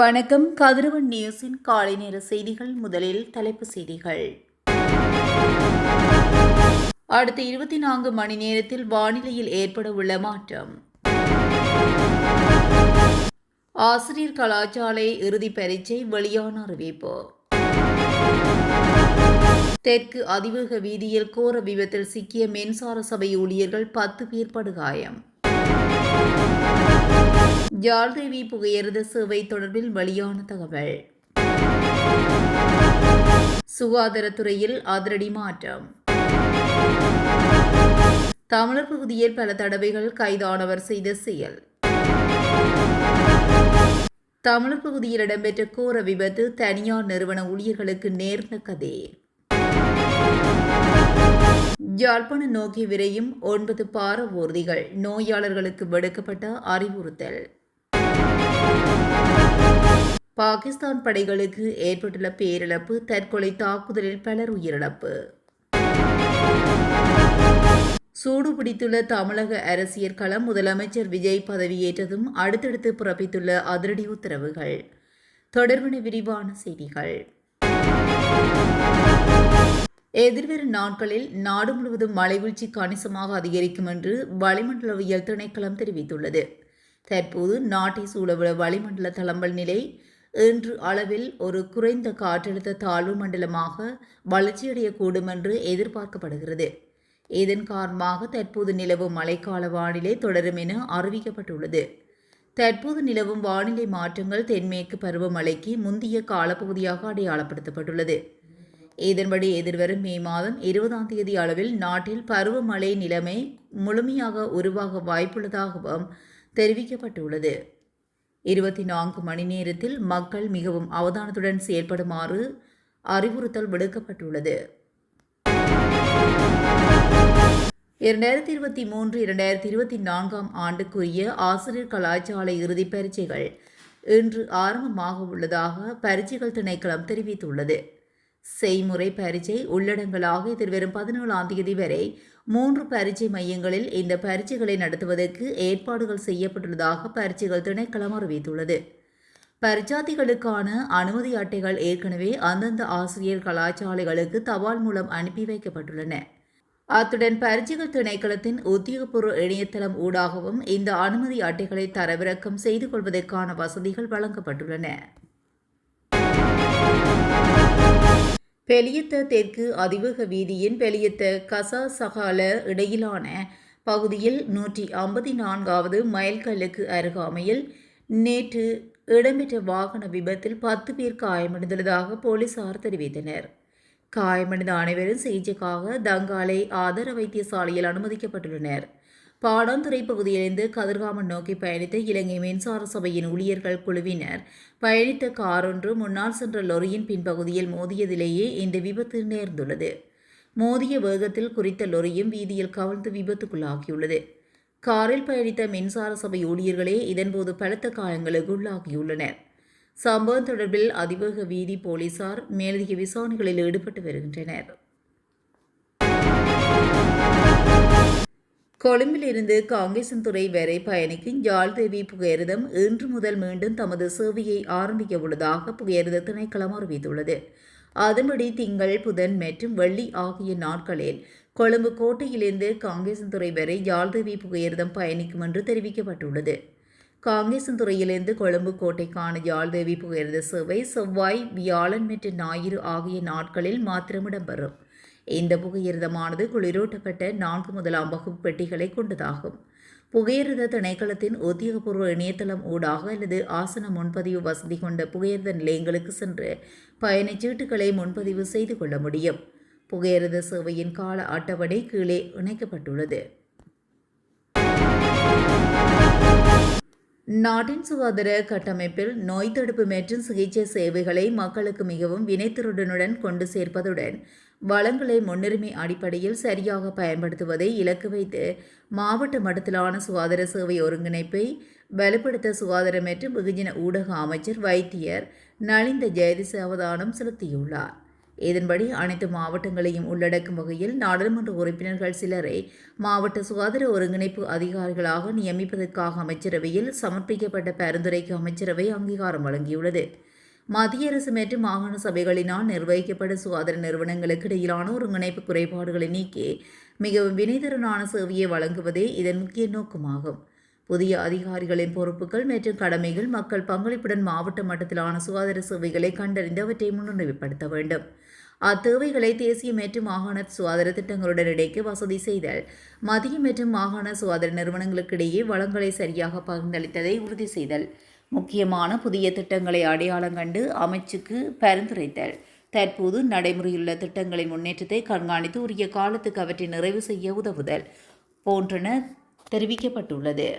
வணக்கம். கதிரவன் நியூஸின் காலை நேர செய்திகள். முதலில் தலைப்புச் செய்திகள். அடுத்த 24 மணி நேரத்தில் வானிலையில் ஏற்பட உள்ள மாற்றம். ஆசிரியர் கலாசாலை இறுதி பரீட்சை வெளியான அறிவிப்பு. தெற்கு அதிவேக வீதியில் கோர விபத்தில் சிக்கிய மின்சார சபை ஊழியர்கள் 10 பேர் படுகாயம். ஜாழ்தேவி புகையிரத சேவை தொடர்பில் வெளியான தகவல். சுகாதாரத்துறையில் அதிரடி மாற்றம். தமிழர் பகுதியில் பல தடவைகள் கைதானவர் செய்த செயல். தமிழர் பகுதியில் இடம்பெற்ற கோர விபத்து தனியார் நிறுவன ஊழியர்களுக்கு நேர்ந்த கதை. யாழ்ப்பாணம் நோக்கி விரையும் 9 பார ஊர்திகள், நோயாளர்களுக்கு விடுக்கப்பட்ட அறிவுறுத்தல். பாகிஸ்தான் படைகளுக்கு ஏற்பட்டுள்ள பேரிழப்பு, தற்கொலை தாக்குதலில் பலர் உயிரிழப்பு. சூடுபிடித்துள்ள தமிழக அரசியல் களம். முதலமைச்சர் விஜய் பதவியேற்றதும் அடுத்தடுத்து பிறப்பித்துள்ள அதிரடி உத்தரவுகள் தொடர்பான விரிவான செய்திகள். எதிர்வரும் நாட்களில் நாடு முழுவதும் மழைவீழ்ச்சி கணிசமாக அதிகரிக்கும் என்று வளிமண்டலவியல் திணைக்களம் தெரிவித்துள்ளது. தற்போது நாட்டை சூழவுள்ள வளிமண்டல தளம்பல் நிலை இன்று அளவில் ஒரு குறைந்த காற்றழுத்த தாழ்வு மண்டலமாக வளர்ச்சியடையக்கூடும் என்று எதிர்பார்க்கப்படுகிறது. இதன் காரணமாக தற்போது நிலவும் மழைக்கால வானிலை தொடரும் என அறிவிக்கப்பட்டுள்ளது. தற்போது நிலவும் வானிலை மாற்றங்கள் தென்மேற்கு பருவமழைக்கு முந்தைய காலப்பகுதியாக அடையாளப்படுத்தப்பட்டுள்ளது. இதன்படி எதிர்வரும் மே மாதம் 20ஆம் தேதி அளவில் நாட்டில் பருவமழை நிலைமை முழுமையாக உருவாக வாய்ப்புள்ளதாகவும் தெரிவிக்கப்பட்டுள்ளது. 24 மணி நேரத்தில் மக்கள் மிகவும் அவதானத்துடன் செயல்படுமாறு அறிவுறுத்தல் விடுக்கப்பட்டுள்ளது. 2023-2024 ஆண்டுக்குரிய ஆசிரியர் கலாசாலை இறுதிப் பரீட்சைகள் இன்று ஆரம்பமாக உள்ளதாக பரீட்சைகள் திணைக்களம் தெரிவித்துள்ளது. செய்முறை பரீட்சை உள்ளடங்களாக எதிர்வரும் 17ஆம் தேதி வரை 3 பரீட்சை மையங்களில் இந்த பரீட்சைகளை நடத்துவதற்கு ஏற்பாடுகள் செய்யப்பட்டுள்ளதாக பரீட்சைகள் திணைக்களம் அறிவித்துள்ளது. பரீட்சார்த்திகளுக்கான அனுமதி அட்டைகள் ஏற்கனவே அந்தந்த ஆசிரியர் கலாசாலைகளுக்கு தபால் மூலம் அனுப்பி வைக்கப்பட்டுள்ளன. அத்துடன் பரீட்சைகள் திணைக்களத்தின் உத்தியோகபூர்வ இணையதளம் ஊடாகவும் இந்த அனுமதி அட்டைகளை தரவிறக்கம் செய்து கொள்வதற்கான வசதிகள் வழங்கப்பட்டுள்ளன. பெலியத்த தெற்கு அதிவேக வீதியின் பெலியத்த கசாசகால இடையிலான பகுதியில் 154வது மைல்கல்லுக்கு அருகாமையில் நேற்று இடம்பெற்ற வாகன விபத்தில் 10 பேர் காயமடைந்துள்ளதாக போலீசார் தெரிவித்தனர். காயமடைந்த அனைவரும் சிகிச்சைக்காக தங்காலை ஆதார வைத்தியசாலையில் அனுமதிக்கப்பட்டுள்ளனர். பாடாந்துறை பகுதியிலிருந்து கதிர்காமம் நோக்கி பயணித்த இலங்கை மின்சார சபையின் ஊழியர்கள் குழுவினர் பயணித்த காரொன்று முன்னால் சென்ற லொரியின் பின்பகுதியில் மோதியதிலேயே இந்த விபத்து நேர்ந்துள்ளது. மோதிய வேகத்தில் குறித்த லொரியும் வீதியில் கவிழ்ந்து விபத்துக்குள்ளாகியுள்ளது. காரில் பயணித்த மின்சார சபை ஊழியர்களே இதன்போது பலத்த காயங்களுக்கு உள்ளாகியுள்ளனர். சம்பவம் தொடர்பில் அதிவேக வீதி போலீசார் மேலதிக விசாரணைகளில் ஈடுபட்டு வருகின்றனர். கொழும்பிலிருந்து காங்கேசன்துறை வரை பயணிக்கும் ஜாழ்தேவி புகையிரதம் இன்று முதல் மீண்டும் தமது சேவையை ஆரம்பிக்க உள்ளதாக புகையிரத திணைக்களம் அறிவித்துள்ளது. அதன்படி திங்கள், புதன் மற்றும் வெள்ளி ஆகிய நாட்களில் கொழும்பு கோட்டையிலிருந்து காங்கேசன்துறை வரை ஜாழ்தேவி புகையிரதம் பயணிக்கும் என்று தெரிவிக்கப்பட்டுள்ளது. காங்கேசன்துறையிலிருந்து கொழும்பு கோட்டைக்கான ஜாழ்தேவி புகையிரத சேவை செவ்வாய், வியாழன் மற்றும் ஞாயிறு ஆகிய நாட்களில் மாத்திரம் இடம்பெறும். இந்த புகையிரதமானது குளிரூட்டப்பட்ட 4 முதலாம் வகுப்பு பெட்டிகளை கொண்டதாகும். புகையிரத திணைக்களத்தின் உத்தியோகபூர்வ இணையதளம் ஊடாக அல்லது ஆசன முன்பதிவு வசதி கொண்ட புகையிரத நிலையங்களுக்கு சென்று பயணச்சீட்டுகளை முன்பதிவு செய்து கொள்ள முடியும். புகையிரத சேவையின் கால அட்டவணை கீழே இணைக்கப்பட்டுள்ளது. நாட்டின் சுகாதார கட்டமைப்பில் நோய் தடுப்பு மற்றும் சிகிச்சை சேவைகளை மக்களுக்கு மிகவும் வினைத்திறனுடன் கொண்டு சேர்ப்பதுடன் வளங்களை முன்னுரிமை அடிப்படையில் சரியாக பயன்படுத்துவதை இலக்கு வைத்து மாவட்ட மட்டத்திலான சுகாதார சேவை ஒருங்கிணைப்பை வலுப்படுத்த சுகாதார மற்றும் வெகுஜன ஊடக அமைச்சர் வைத்தியர் நலிந்த ஜெயதிச அவதானம் செலுத்தியுள்ளார். இதன்படி அனைத்து மாவட்டங்களையும் உள்ளடக்கும் வகையில் நாடாளுமன்ற உறுப்பினர்கள் சிலரை மாவட்ட சுகாதார ஒருங்கிணைப்பு அதிகாரிகளாக நியமிப்பதற்காக அமைச்சரவையில் சமர்ப்பிக்கப்பட்ட பரிந்துரைக்கு அமைச்சரவை அங்கீகாரம் வழங்கியுள்ளது. மத்திய அரசு மற்றும் மாகாண சபைகளினால் நிர்வகிக்கப்படும் சுகாதார நிறுவனங்களுக்கு இடையிலான ஒருங்கிணைப்பு குறைபாடுகளை நீக்கி மிகவும் வினைத்திறனான சேவையை வழங்குவதே இதன் முக்கிய நோக்கமாகும். புதிய அதிகாரிகளின் பொறுப்புகள் மற்றும் கடமைகள் மக்கள் பங்களிப்புடன் மாவட்ட மட்டத்திலான சுகாதார சேவைகளை கண்டறிந்து அவற்றை முன்னுரிமைப்படுத்த வேண்டும். அத்தேவைகளை தேசிய மற்றும் மாகாண சுகாதார திட்டங்களுடன் இணைக்க வசதி செய்தல், மத்திய மற்றும் மாகாண சுகாதார நிறுவனங்களுக்கிடையே வளங்களை சரியாக பகிர்ந்தளித்ததை உறுதி செய்தல், முக்கியமான புதிய திட்டங்களை அடையாளம் கண்டு அமைச்சுக்கு பரிந்துரைத்தல், தற்போது நடைமுறையுள்ள திட்டங்களின் முன்னேற்றத்தை கண்காணித்து உரிய காலத்துக்கு அவற்றை நிறைவு செய்ய உதவுதல் போன்றன தெரிவிக்கப்பட்டுள்ளது.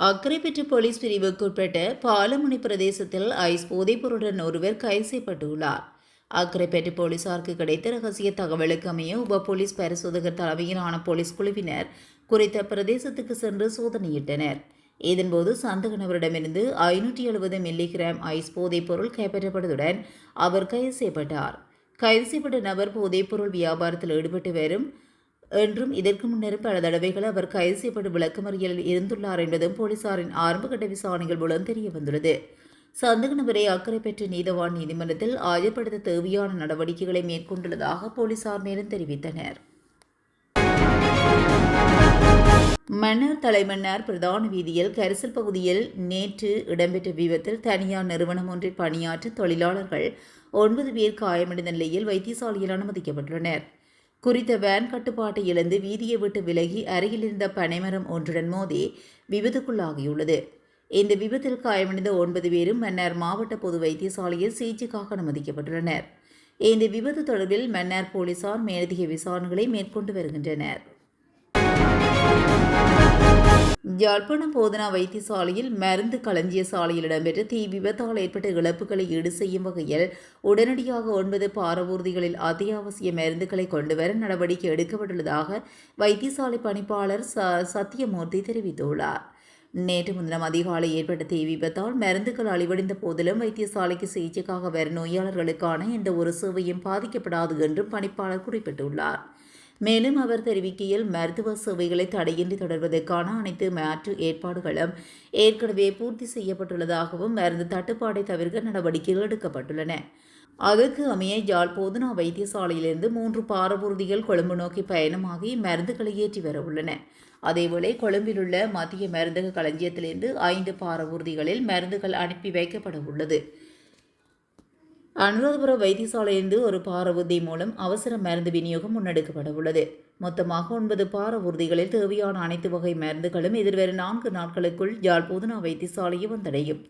அக்கரைப்பற்று போலீஸ் பிரிவுக்குட்பட்ட பாலமுனை பிரதேசத்தில் ஐஸ் போதைப்பொருளுடன் ஒருவர் கைது செய்யப்பட்டுள்ளார். அக்கரைப்பற்று போலீசாருக்கு கிடைத்த ரகசிய தகவலுக்கு அமைய உப போலீஸ் பரிசோதகர் தலைமையிலான போலீஸ் குழுவினர் குறித்த பிரதேசத்துக்கு சென்று சோதனையிட்டனர். இதன்போது சந்தக நபரிடமிருந்து 570 மில்லிகிராம் ஐஸ் போதைப் பொருள் கைப்பற்றப்பட்டதுடன் அவர் கைது செய்யப்பட்டார். கைது செய்யப்பட்ட நபர் போதைப்பொருள் வியாபாரத்தில் ஈடுபட்டு வரும் என்றும் இதற்கு முன்னர் பல தடவைகள் அவர் கைது செய்யப்பட்டு விளக்கமறியலில் இருந்துள்ளார் என்பதும் போலீசாரின் ஆரம்பகட்ட விசாரணைகள் மூலம் தெரிய வந்துள்ளது. சந்தக நபரை அக்கரைப்பற்று நீதவான் நீதிமன்றத்தில் ஆஜர்படுத்த தேவையான நடவடிக்கைகளை மேற்கொண்டுள்ளதாக போலீசார் மேலும் தெரிவித்தனர். மன்னார் தலைமன்னார் பிரதான வீதியில் கரிசல் பகுதியில் நேற்று இடம்பெற்ற விபத்தில் தனியார் நிறுவனம் ஒன்றில் பணியாற்றும் தொழிலாளர்கள் 9 பேர் காயமடைந்த நிலையில் வைத்தியசாலையில் அனுமதிக்கப்பட்டுள்ளனர். குறித்த வேன் கட்டுப்பாட்டை இழந்து வீதியை விட்டு விலகி அருகில் இருந்த பனைமரம் ஒன்றுடன் மோதி விபத்துக்குள்ளாகியுள்ளது. இந்த விபத்தில் காயமடைந்த 9 பேரும் மன்னார் மாவட்ட பொது வைத்தியசாலையில் சிகிச்சைக்காக அனுமதிக்கப்பட்டுள்ளனர். இந்த விபத்து தொடர்பில் மன்னார் போலீசார் மேலதிக விசாரணைகளை மேற்கொண்டு வருகின்றனர். யாழ்ப்பாணம் போதனா வைத்தியசாலையில் மருந்து களஞ்சிய சாலையில் இடம்பெற்ற தீ விபத்தால் ஏற்பட்ட இழப்புகளை ஈடு செய்யும் வகையில் உடனடியாக 9 பாரவூர்திகளில் அத்தியாவசிய மருந்துகளை கொண்டுவர நடவடிக்கை எடுக்கப்பட்டுள்ளதாக வைத்தியசாலை பணிப்பாளர் சத்தியமூர்த்தி தெரிவித்துள்ளார். நேற்று முன்தினம் அதிகாலை ஏற்பட்ட தீ விபத்தால் மருந்துகள் அழிவடைந்த போதிலும் வைத்தியசாலைக்கு சிகிச்சைக்காக வரும் நோயாளர்களுக்கான எந்த ஒரு சேவையும் பாதிக்கப்படாது என்றும் பணிப்பாளர் குறிப்பிட்டுள்ளார். மேலும் அவர் தெரிவிக்கையில் மருத்துவ சேவைகளை தடையின்றி தொடர்வதற்கான அனைத்து மாற்று ஏற்பாடுகளும் ஏற்கனவே பூர்த்தி செய்யப்பட்டுள்ளதாகவும் மருந்து தட்டுப்பாடை தவிர்க்க நடவடிக்கைகள் எடுக்கப்பட்டுள்ளன. அதற்கு அமைய யாழ் போதனா வைத்தியசாலையிலிருந்து 3 பாரவூர்திகள் கொழும்பு நோக்கி பயணமாகி மருந்துகளை ஏற்றி வர உள்ளன. அதேவேளை கொழும்பில் உள்ள மத்திய மருந்தக களஞ்சியத்திலிருந்து 5 பாரவூர்திகளில் மருந்துகள் அனுப்பி வைக்கப்பட உள்ளது. அனுராதபுரம் வைத்தியசாலையிலிருந்து ஒரு பாரவூர்தி மூலம் அவசர மருந்து விநியோகம் முன்னெடுக்கப்பட உள்ளது. மொத்தமாக 9 பாரவூர்திகளில் தேவையான அனைத்து வகை மருந்துகளும் எதிர்வரும் 4 நாட்களுக்குள் யாழ் போதனா வைத்தியசாலையை வந்தடையும்.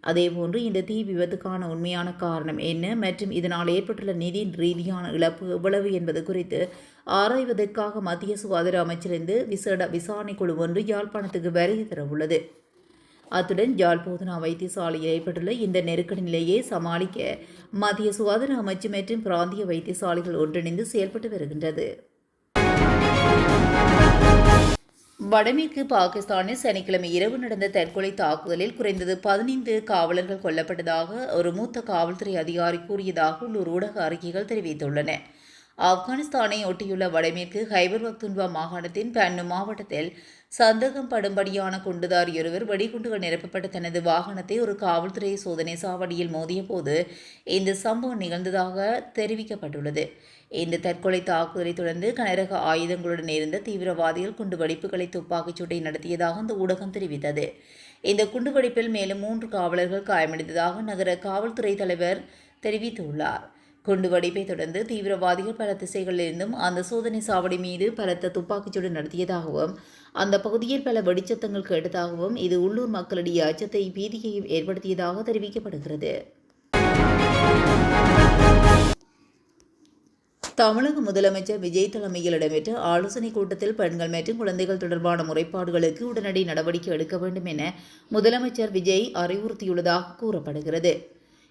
அதேபோன்று இந்த தீ விபத்துக்கான உண்மையான காரணம் என்ன மற்றும் இதனால் ஏற்பட்டுள்ள நிதி ரீதியான இழப்பு எவ்வளவு என்பது குறித்து ஆராய்வதற்காக மத்திய சுகாதார அமைச்சரிலிருந்து விசேட விசாரணை குழு ஒன்று யாழ்ப்பாணத்துக்கு வருகை தரவுள்ளது. அத்துடன் யாழ் போதனா வைத்தியசாலையில் ஏற்பட்டுள்ள இந்த நெருக்கடி நிலையை சமாளிக்க மத்திய சுகாதார அமைச்சு மற்றும் பிராந்திய வைத்தியசாலைகள் ஒன்றிணைந்து செயல்பட்டு வருகின்றது. வடமேற்கு பாகிஸ்தானில் சனிக்கிழமை இரவு நடந்த தற்கொலை தாக்குதலில் குறைந்தது 15 காவலர்கள் கொல்லப்பட்டதாக ஒரு மூத்த காவல்துறை அதிகாரி கூறியதாக உள்ளூர் ஊடக அறிக்கைகள் தெரிவித்துள்ளன. ஆப்கானிஸ்தானை ஒட்டியுள்ள வடமேற்கு ஹைபர் பக்துன்வா மாகாணத்தின் பன்னு மாவட்டத்தில் சந்தேகம் படும்படியான குண்டுதாரி ஒருவர் வெடிகுண்டுகள் நிரப்பப்பட்ட தனது வாகனத்தை ஒரு காவல்துறை சோதனை சாவடியில் மோதிய போது இந்த சம்பவம் நிகழ்ந்ததாக தெரிவிக்கப்பட்டுள்ளது. இந்த தற்கொலை தாக்குதலை தொடர்ந்து கனரக ஆயுதங்களுடன் இருந்த தீவிரவாதிகள் குண்டுவெடிப்புகளை துப்பாக்கிச் சூட்டை நடத்தியதாக அந்த ஊடகம் தெரிவித்தது. இந்த குண்டுவெடிப்பில் மேலும் 3 காவலர்கள் காயமடைந்ததாக நகர காவல்துறை தலைவர் தெரிவித்துள்ளார். குண்டுவெடிப்பை தொடர்ந்து தீவிரவாதிகள் பல திசைகளிலிருந்தும் அந்த சோதனை சாவடி மீது பலத்த துப்பாக்கிச்சூடு நடத்தியதாகவும் அந்த பகுதியில் பல வெடிச்சத்தங்கள் கேட்டதாகவும் இது உள்ளூர் மக்களிடையே அச்சத்தை பீதியையும் ஏற்படுத்தியதாக தெரிவிக்கப்படுகிறது. தமிழக முதலமைச்சர் விஜய் தலைமையில் இடம்பெற்ற ஆலோசனைக் கூட்டத்தில் பெண்கள் மற்றும் குழந்தைகள் தொடர்பான முறைப்பாடுகளுக்கு உடனடி நடவடிக்கை எடுக்க வேண்டும் என முதலமைச்சர் விஜய் அறிவுறுத்தியுள்ளதாக கூறப்படுகிறது.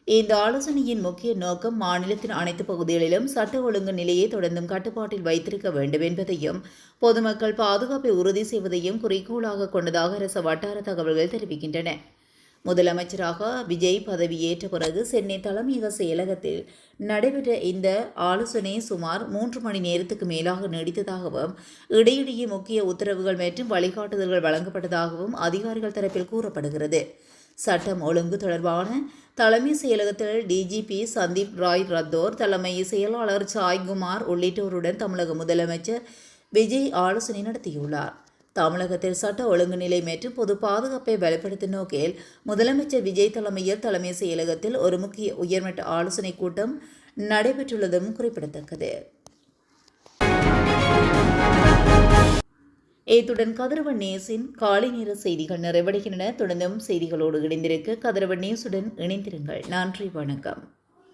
இந்த ஆலோசனையின் முக்கிய நோக்கம் மாநிலத்தின் அனைத்து பகுதிகளிலும் சட்ட ஒழுங்கு நிலையை தொடர்ந்தும் கட்டுப்பாட்டில் வைத்திருக்க வேண்டும் என்பதையும் பொதுமக்கள் பாதுகாப்பை உறுதி செய்வதையும் குறிக்கோளாக கொண்டதாக அரசு வட்டார தகவல்கள் தெரிவிக்கின்றன. முதலமைச்சராக விஜய் பதவியேற்ற பிறகு சென்னை தலைமையக செயலகத்தில் நடைபெற்ற இந்த ஆலோசனை சுமார் 3 மணி நேரத்துக்கு மேலாக நீடித்ததாகவும் இடையிடையே முக்கிய உத்தரவுகள் மற்றும் வழிகாட்டுதல்கள் வழங்கப்பட்டதாகவும் அதிகாரிகள் தரப்பில் கூறப்படுகிறது. சட்டம் ஒழுங்கு தொடர்பான தலைமை செயலகத்தில் டிஜிபி சந்தீப் ராய் ரத்தோர், தலைமை செயலாளர் சாய்குமார் உள்ளிட்டோருடன் தமிழக முதலமைச்சர் விஜய் ஆலோசனை நடத்தியுள்ளார். தமிழகத்தில் சட்ட ஒழுங்கு நிலை மற்றும் பொது பாதுகாப்பை வலுப்படுத்தும் நோக்கில் முதலமைச்சர் விஜய் தலைமையில் தலைமை செயலகத்தில் ஒரு முக்கிய உயர்மட்ட ஆலோசனை கூட்டம் நடைபெற்றுள்ளதும் குறிப்பிடத்தக்கது. இத்துடன் கதிரவன் நியூஸின் காலை நேர செய்திகள் நிறைவடைகின்றன. தொடர்ந்தும் செய்திகளோடு இணைந்திருக்க கதிரவன் நியூஸுடன் இணைந்திருங்கள். நன்றி, வணக்கம்.